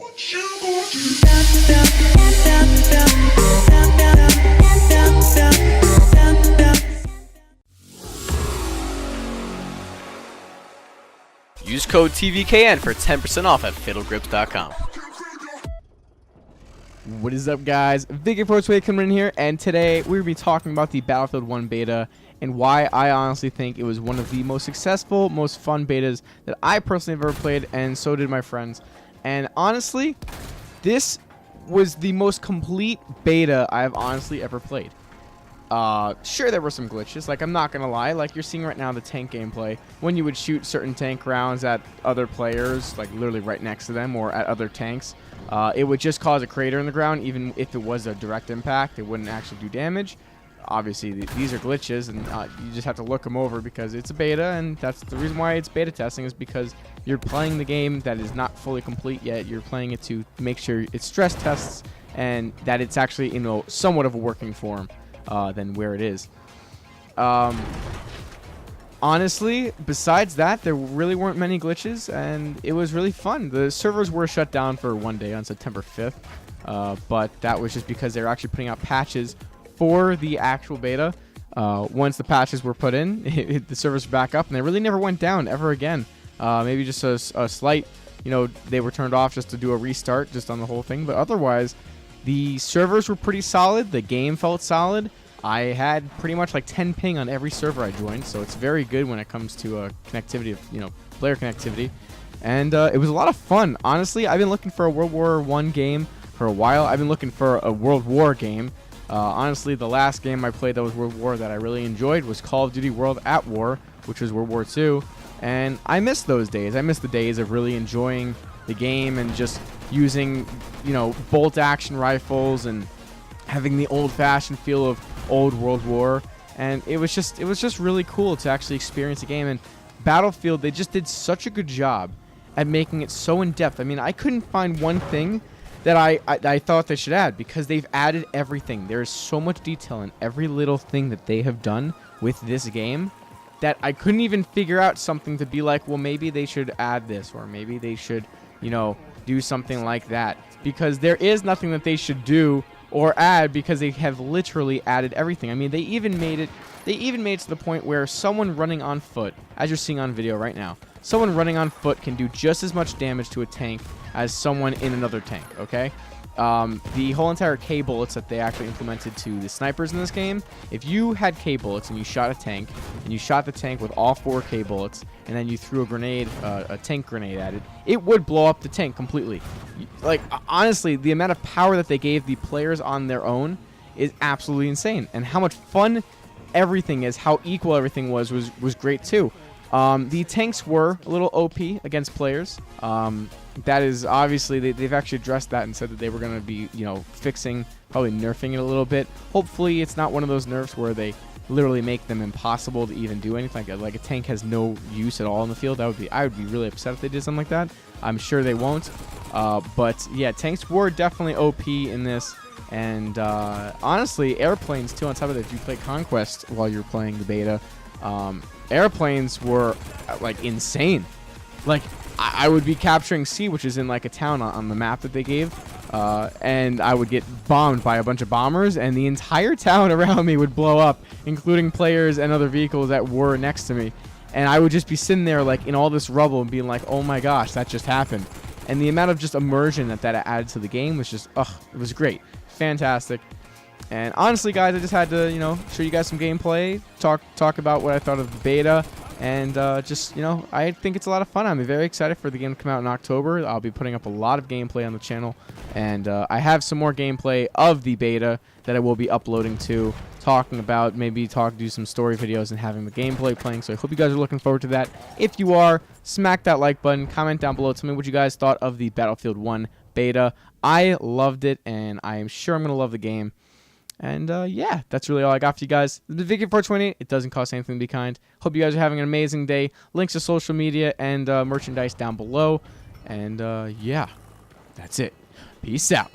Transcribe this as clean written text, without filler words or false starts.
Use code TVKN for 10% off at fiddlegrips.com. What is up, guys? P.S coming in here, and today we're going to be talking about the Battlefield 1 beta and why I honestly think it was one of the most successful, most fun betas that I personally have ever played, and so did my friends. And honestly, this was the most complete beta I've honestly ever played. Sure, there were some glitches, like, I'm not gonna lie, like you're seeing right now the tank gameplay, when you would shoot certain tank rounds at other players, like literally right next to them, or at other tanks, it would just cause a crater in the ground. Even if it was a direct impact, it wouldn't actually do damage. Obviously, these are glitches, and you just have to look them over because it's a beta, and that's the reason why it's beta testing, is because you're playing the game that is not fully complete yet. You're playing it to make sure it stress tests and that it's actually, you know, somewhat of a working form than where it is. Honestly, besides that, there really weren't many glitches, and it was really fun. The servers were shut down for one day on September 5th, but that was just because they were actually putting out patches for the actual beta. Once the patches were put in, the servers were back up, and they really never went down ever again. Maybe just a slight, you know, they were turned off just to do a restart just on the whole thing, but otherwise, the servers were pretty solid. The game felt solid. I had pretty much like 10 ping on every server I joined, so it's very good when it comes to connectivity, you know, player connectivity. And it was a lot of fun. Honestly, I've been looking for a World War I game for a while. I've been looking for a World War game. Honestly, the last game I played that was World War that I really enjoyed was Call of Duty World at War, which was World War II. And I miss those days. I miss the days of really enjoying the game and just using, you know, bolt action rifles and having the old-fashioned feel of old World War. And it was just really cool to actually experience the game. And Battlefield, they just did such a good job at making it so in-depth. I mean, I couldn't find one thing that I thought they should add, because they've added everything. There is so much detail in every little thing that they have done with this game that I couldn't even figure out something to be like, well, maybe they should add this, or maybe they should, you know, do something like that. Because there is nothing that they should do or add, because they have literally added everything. I mean, they even made it to the point where someone running on foot, as you're seeing on video right now, someone running on foot can do just as much damage to a tank as someone in another tank, okay? The whole entire K bullets that they actually implemented to the snipers in this game, if you had K bullets and you shot a tank, and you shot the tank with all 4 K bullets, and then you threw a grenade, a tank grenade at it, it would blow up the tank completely. Like, honestly, the amount of power that they gave the players on their own is absolutely insane. And how much fun everything is, how equal everything was great too. The tanks were a little OP against players. That is obviously, they've actually addressed that and said that they were going to be, you know, fixing, probably nerfing it a little bit. Hopefully it's not one of those nerfs where they literally make them impossible to even do anything. Like a tank has no use at all in the field. I would be really upset if they did something like that. I'm sure they won't. But yeah, tanks were definitely OP in this. And honestly, airplanes too, on top of that, if you play Conquest while you're playing the beta, airplanes were like insane. Like, I would be capturing C, which is in like a town on the map that they gave, and I would get bombed by a bunch of bombers, and the entire town around me would blow up, including players and other vehicles that were next to me. And I would just be sitting there like in all this rubble and being like, oh my gosh, that just happened. And the amount of just immersion that added to the game was just, it was great. Fantastic. And honestly, guys, I just had to, you know, show you guys some gameplay, talk about what I thought of the beta, and just, you know, I think it's a lot of fun. I'm very excited for the game to come out in October. I'll be putting up a lot of gameplay on the channel, and I have some more gameplay of the beta that I will be uploading to, talking about, maybe do some story videos and having the gameplay playing. So I hope you guys are looking forward to that. If you are, smack that like button, comment down below, tell me what you guys thought of the Battlefield 1 beta. I loved it, and I am sure I'm going to love the game. And yeah, that's really all I got for you guys. The Vicky428, it doesn't cost anything to be kind. Hope you guys are having an amazing day. Links to social media and merchandise down below. And yeah, that's it. Peace out.